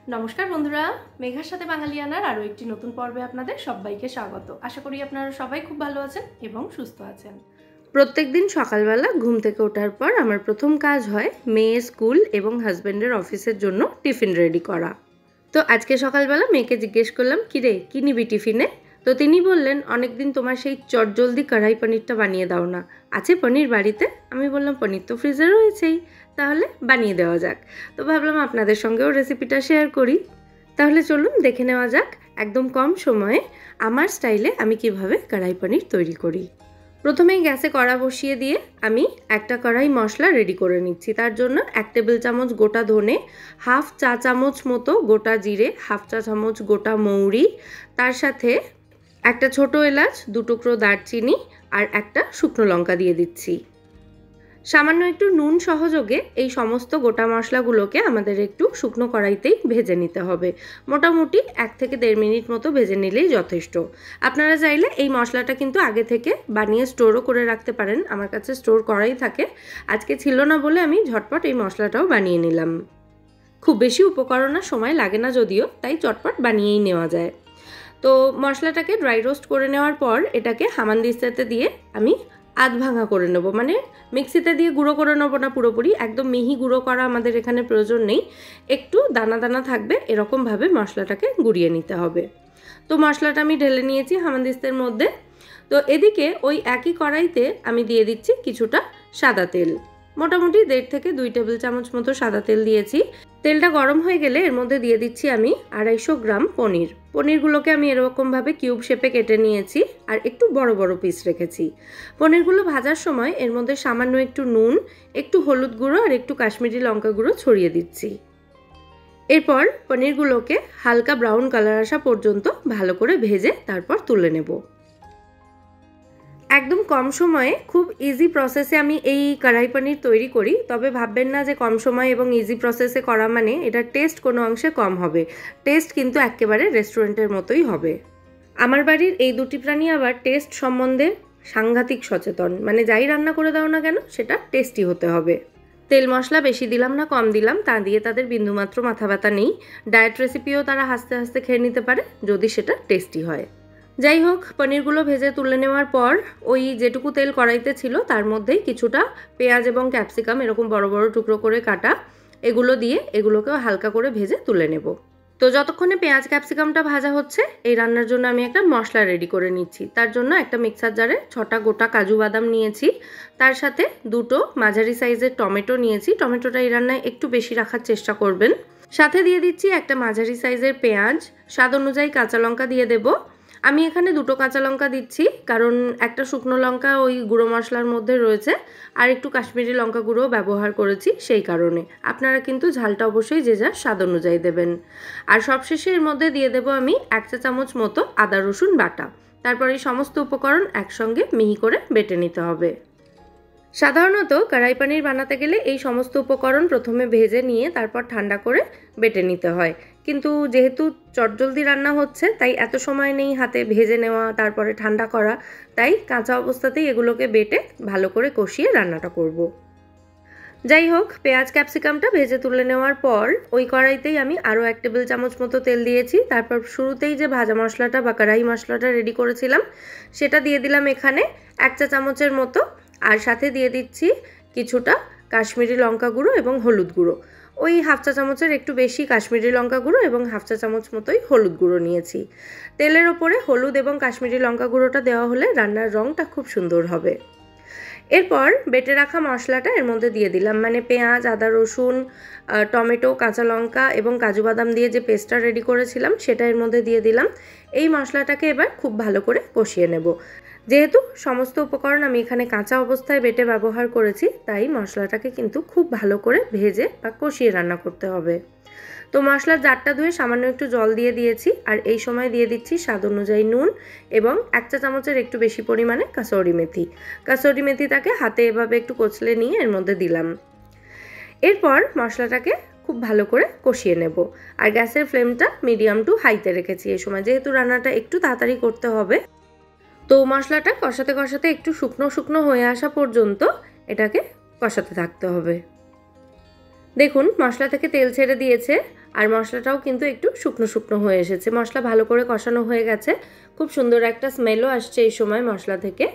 नमस्कार बंधुरा मेघार साथे बांगालियानार आरो एकटी नतून पर्वे आपनादेर सबाइके स्वागत। आशा करी आपनारा सबाई खूब भालो आछेन एबं सुस्थ आछेन। प्रत्येक दिन सकालबेला घुम थेके ओठार पर आमार प्रथम काज हय मेये स्कूल एबं हाजबैंडेर अफिसेर जोन्नो टिफिन रेडी करा। तो आजके सकालबेला मेयेके जिज्ञेस करलाम कि रे कि निबि टिफिने। तो तिनी बोललेन अनेक दिन तोमार सेई चटजलदी कढ़ाई पनिरटा बानिये दाओ ना, आछे पनिर बाड़ीते। आमी बोललाम पनिर तो फ्रिजे रयेछेई, ताहले बानिये देওয়া যাক। तो भाबलाम आपनादेर संगेও रेसिपिटा शेयर करी। ताहले चलुन देखे नेওয়া যাক एकदम कम समये आमार स्टाइले आमी किभाबे कढ़ाई पनिर तैरी करी। प्रथमेই গ্যাসে কড়া বসিয়ে দিয়ে আমি একটা কড়াই মশলা রেডি করে নিচ্ছি। তার জন্য 1 টেবিল চামচ গোটা ধনে, হাফ চা চামচ মতো গোটা জিরে, হাফ চা চামচ গোটা মৌরি, তার সাথে একটা ছোট এলাচ, 2 টুকরো দারচিনি আর একটা শুকনো লঙ্কা দিয়ে দিচ্ছি। সামান্য একটু নুন সহযোগে এই সমস্ত গোটা মশলাগুলোকে আমাদের একটু শুকনো কড়াইতেই ভেজে নিতে হবে। মোটামুটি 1 থেকে 1.5 মিনিট মতো ভেজে নিলেই যথেষ্ট। আপনারা চাইলে এই মশলাটা কিন্তু আগে থেকে বানিয়ে স্টোরও করে রাখতে পারেন। আমার কাছে স্টোর করাই থাকে, আজকে ছিল না বলে আমি ঝটপট এই মশলাটাও বানিয়ে নিলাম। খুব বেশি উপকরণ আর সময় লাগে না যদিও, তাই চটপট বানিয়েই নেওয়া যায়। তো মশলাটাকে ড্রাই রোস্ট করে নেওয়ার পর এটাকে হামানদিস্তাতে দিয়ে আমি আধ ভাঙা করে নেব। মানে মিক্সিতে দিয়ে গুঁড়ো করে নেব না পুরোপুরি, একদম মিহি গুঁড়ো করা আমাদের এখানে প্রয়োজন নেই। একটু দানা দানা থাকবে এরকমভাবে মশলাটাকে গুঁড়িয়ে নিতে হবে। তো মশলাটা আমি ঢেলে নিয়েছি হামানদিস্তার মধ্যে। তো এদিকে ওই একই কড়াইতে আমি দিয়ে দিচ্ছি কিছুটা সাদা তেল। মোটামুটি 1.5 থেকে 2 টেবিল চামচ মতো সাদা তেল দিয়েছি। তেলটা গরম হয়ে গেলে এর মধ্যে দিয়ে দিচ্ছি আমি 250 গ্রাম পনির। পনিরগুলোকে আমি এরকমভাবে কিউব শেপে কেটে নিয়েছি আর একটু বড় বড় পিস রেখেছি। পনিরগুলো ভাজার সময় এর মধ্যে সামান্য একটু নুন, একটু হলুদ গুঁড়ো আর একটু কাশ্মীরি লঙ্কা গুঁড়ো ছড়িয়ে দিচ্ছি। এরপর পনিরগুলোকে হালকা ব্রাউন কালার আসা পর্যন্ত ভালো করে ভেজে তারপর তুলে নেব। একদম কম সময়ে খুব ইজি প্রসেসে আমি এই কড়াই পনির তৈরি করি। তবে ভাববেন না যে কম সময় এবং ইজি প্রসেসে করা মানে এটার টেস্ট কোনো অংশে কম হবে। টেস্ট কিন্তু একেবারে রেস্টুরেন্টের মতোই হবে। আমার বাড়ির এই দুটি প্রাণী আবার টেস্ট সম্বন্ধে সাংঘাতিক সচেতন, মানে যাই রান্না করে দাও না কেন সেটা টেস্টি হতে হবে। তেল মশলা বেশি দিলাম না কম দিলাম তা দিয়ে তাদের বিন্দুমাত্র মাথা ব্যথা নেই। ডায়েট রেসিপিও তারা হাসতে হাসতে খেয়ে নিতে পারে যদি সেটা টেস্টি হয়। যাই হোক, পনিরগুলো ভেজে তুলে নেওয়ার পর ওই যেটুকু তেল কড়াইতে ছিল তার মধ্যেই কিছুটা পেঁয়াজ এবং ক্যাপসিকাম এরকম বড় বড় টুকরো করে কাটা এগুলো দিয়ে এগুলোকেও হালকা করে ভেজে তুলে নেব। তো যতক্ষণে পেঁয়াজ ক্যাপসিকামটা ভাজা হচ্ছে এই রান্নার জন্য আমি একটা মশলা রেডি করে নিচ্ছি। তার জন্য একটা মিক্সার জারে 6টা গোটা কাজু বাদাম নিয়েছি, তার সাথে 2টো মাঝারি সাইজের টমেটো নিয়েছি। টমেটোটা এই রান্নায় একটু বেশি রাখার চেষ্টা করবেন। সাথে দিয়ে দিচ্ছি একটা মাঝারি সাইজের পেঁয়াজ, স্বাদ অনুযায়ী কাঁচা লঙ্কা দিয়ে দেব। আমি এখানে 2টো কাঁচা লঙ্কা দিচ্ছি কারণ একটা শুকনো লঙ্কা ওই গুঁড়ো মশলার মধ্যে রয়েছে আর একটু কাশ্মীরি লঙ্কা গুঁড়ো ব্যবহার করেছি সেই কারণে। আপনারা কিন্তু ঝালটা অবশ্যই যে যার স্বাদ অনুযায়ী দেবেন। আর সবশেষে এর মধ্যে দিয়ে দেব আমি 1 চা চামচ মতো আদা রসুন বাটা। তারপর এই সমস্ত উপকরণ একসঙ্গে মিহি করে বেটে নিতে হবে। সাধারণত কড়াই পনির বানাতে গেলে এই সমস্ত উপকরণ প্রথমে ভেজে নিয়ে তারপর ঠান্ডা করে বেটে নিতে হয়, কিন্তু যেহেতু চটজলদি রান্না হচ্ছে তাই এত সময় নেই হাতে ভেজে নেওয়া তারপরে ঠান্ডা করা, তাই কাঁচা অবস্থাতেই এগুলোকে বেটে ভালো করে কষিয়ে রান্নাটা করব। যাই হোক, পেঁয়াজ ক্যাপসিকামটা ভেজে তুলে নেওয়ার পর ওই কড়াইতেই আমি আরও 1 টেবিল চামচ মতো তেল দিয়েছি। তারপর শুরুতেই যে ভাজা মশলাটা বা কড়াই মশলাটা রেডি করেছিলাম সেটা দিয়ে দিলাম এখানে 1 চা চামচের মতো, আর সাথে দিয়ে দিচ্ছি কিছুটা কাশ্মীরি লঙ্কা গুঁড়ো এবং হলুদ গুঁড়ো। ওই হাফ চা চামচের একটু বেশি কাশ্মীরি লঙ্কা গুঁড়ো এবং হাফ চা চামচ মতোই হলুদ গুঁড়ো নিয়েছি। তেলের ওপরে হলুদ এবং কাশ্মীরি লঙ্কা গুঁড়োটা দেওয়া হলে রান্নার রঙটা খুব সুন্দর হবে। এরপর বেটে রাখা মশলাটা এর মধ্যে দিয়ে দিলাম, মানে পেঁয়াজ, আদা রসুন, টমেটো, কাঁচা লঙ্কা এবং কাজু বাদাম দিয়ে যে পেস্টটা রেডি করেছিলাম সেটা এর মধ্যে দিয়ে দিলাম। এই মশলাটাকে এবার খুব ভালো করে কষিয়ে নেব। যেহেতু সমস্ত উপকরণ আমি এখানে কাঁচা অবস্থায় বেটে ব্যবহার করেছি তাই মশলাটাকে কিন্তু খুব ভালো করে ভেজে বা কষিয়ে রান্না করতে হবে। তো মশলার জারটা ধুয়ে সামান্য একটু জল দিয়ে দিয়েছি আর এই সময় দিয়ে দিচ্ছি স্বাদ অনুযায়ী নুন এবং 1 চা চামচের একটু বেশি পরিমাণে কাসুরি মেথি। কাসুরি মেথিটাকে হাতে এভাবে একটু কচলে নিয়ে এর মধ্যে দিলাম। এরপর মশলাটাকে খুব ভালো করে কষিয়ে নেব আর গ্যাসের ফ্লেমটা মিডিয়াম টু হাইতে রেখেছি এই সময়, যেহেতু রান্নাটা একটু তাড়াতাড়ি করতে হবে। তো মশলাটা কষাতে কষাতে একটু শুকনো শুকনো হয়ে আসা পর্যন্ত এটাকে কষাতে থাকতে হবে। দেখুন মশলা থেকে তেল ছেড়ে দিয়েছে আর মশলাটাও কিন্তু একটু শুকনো শুকনো হয়ে এসেছে। মশলা ভালো করে কষানো হয়ে গেছে, খুব সুন্দর একটা স্মেলও আসছে এই সময় মশলা থেকে।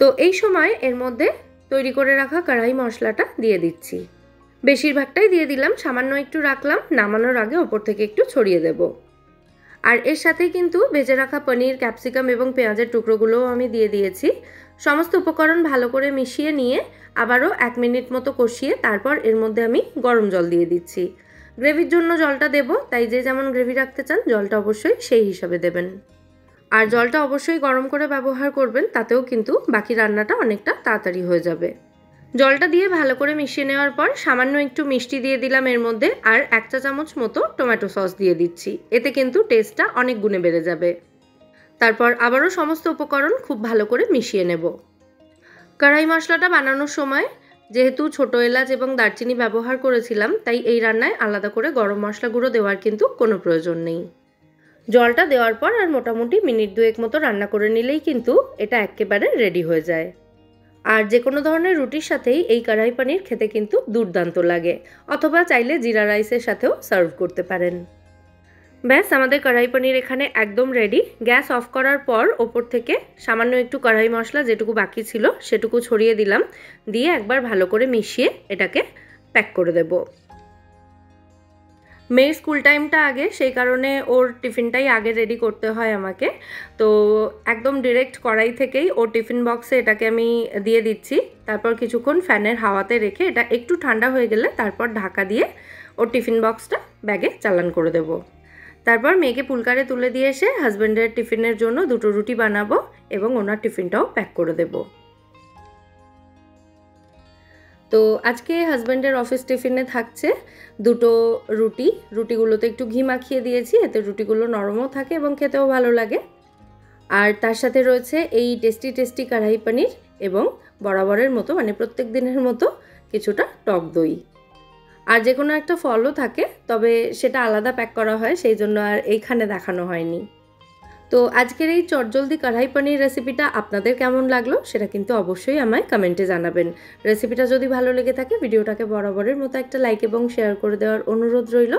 তো এই সময় এর মধ্যে তৈরি করে রাখা কড়াই মশলাটা দিয়ে দিচ্ছি। বেশিরভাগটাই দিয়ে দিলাম, সামান্য একটু রাখলাম, নামানোর আগে ওপর থেকে একটু ছড়িয়ে দেব। আর এর সাথে কিন্তু ভেজে রাখা পনির, ক্যাপসিকাম এবং পেঁয়াজের টুকরোগুলোও আমি দিয়ে দিয়েছি। সমস্ত উপকরণ ভালো করে মিশিয়ে নিয়ে আবারও 1 মিনিট মতো কষিয়ে তারপর এর মধ্যে আমি গরম জল দিয়ে দিচ্ছি। গ্রেভির জন্য জলটা দেব, তাই যে যেমন গ্রেভি রাখতে চান জলটা অবশ্যই সেই হিসাবে দেবেন। আর জলটা অবশ্যই গরম করে ব্যবহার করবেন, তাতেও কিন্তু বাকি রান্নাটা অনেকটা তাড়াতাড়ি হয়ে যাবে। জলটা দিয়ে ভালো করে মিশিয়ে নেওয়ার পর সামান্য একটু মিষ্টি দিয়ে দিলাম এর মধ্যে, আর 1 চা চামচ মতো টমেটো সস দিয়ে দিচ্ছি। এতে কিন্তু টেস্টটা অনেক গুণে বেড়ে যাবে। তারপর আবারও সমস্ত উপকরণ খুব ভালো করে মিশিয়ে নেব। কড়াই মশলাটা বানানোর সময় যেহেতু ছোট এলাচ এবং দারচিনি ব্যবহার করেছিলাম, তাই এই রান্নায় আলাদা করে গরম মশলা গুঁড়ো দেওয়ার কিন্তু কোনো প্রয়োজন নেই। জলটা দেওয়ার পর আর মোটামুটি মিনিট 2 মতো রান্না করে নিলেই কিন্তু এটা একেবারে রেডি হয়ে যায়। আর যে কোনো ধরনের রুটির সাথেই এই কড়াই পনির খেতে কিন্তু দুর্দান্ত লাগে, অথবা চাইলে জিরা রাইসের সাথেও সার্ভ করতে পারেন। ব্যাস, আমাদের কড়াই পনির এখানে একদম রেডি। গ্যাস অফ করার পর ওপর থেকে সামান্য একটু কড়াই মশলা যেটুকু বাকি ছিল সেটুকু ছড়িয়ে দিলাম, দিয়ে একবার ভালো করে মিশিয়ে এটাকে প্যাক করে দেব। মেয়ের স্কুল টাইমটা আগে, সেই কারণে ওর টিফিনটাই আগে রেডি করতে হয় আমাকে। তো একদম ডিরেক্ট কড়াই থেকেই ওর টিফিন বক্সে এটাকে আমি দিয়ে দিচ্ছি। তারপর কিছুক্ষণ ফ্যানের হাওয়াতে রেখে এটা একটু ঠান্ডা হয়ে গেলে তারপর ঢাকা দিয়ে ওর টিফিন বক্সটা ব্যাগে চালান করে দেব। তারপর মেয়েকে পুলকারে তুলে দিয়ে এসে হাজব্যান্ডের টিফিনের জন্য 2টো রুটি বানাবো এবং ওনার টিফিনটাও প্যাক করে দেব। তো আজকে হাজব্যান্ডের অফিস টিফিনে থাকছে 2টো রুটি। রুটিগুলোতে একটু ঘি মাখিয়ে দিয়েছি, এতে রুটিগুলো নরমও থাকে এবং খেতেও ভালো লাগে। আর তার সাথে রয়েছে এই টেস্টি টেস্টি কড়াই পনির এবং বরাবরের মতো মানে প্রত্যেক দিনের মতো কিছুটা টক দই। আর যে কোনো একটা ফলও থাকে, তবে সেটা আলাদা প্যাক করা হয়, সেই জন্য আর এইখানে দেখানো হয়নি। তো আজকের এই চটজলদি কড়াই পনির রেসিপিটা আপনাদের কেমন লাগলো সেটা কিন্তু অবশ্যই আমায় কমেন্টে জানাবেন। রেসিপিটা যদি ভালো লেগে থাকে ভিডিওটাকে বরাবরের মতো একটা লাইক এবং শেয়ার করে দেওয়ার অনুরোধ রইল।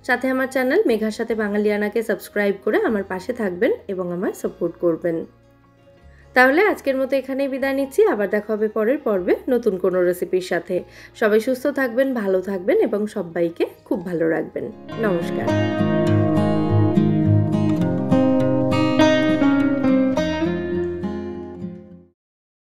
সাথে আমার চ্যানেল মেঘার সাথে বাঙালিয়ানাকে সাবস্ক্রাইব করে আমার পাশে থাকবেন এবং আমায় সাপোর্ট করবেন। তাহলে আজকের মতো এখানেই বিদায় নিচ্ছি। আবার দেখা হবে পরের পর্বে নতুন কোনো রেসিপির সাথে। সবাই সুস্থ থাকবেন, ভালো থাকবেন এবং সবাইকে খুব ভালো রাখবেন। নমস্কার।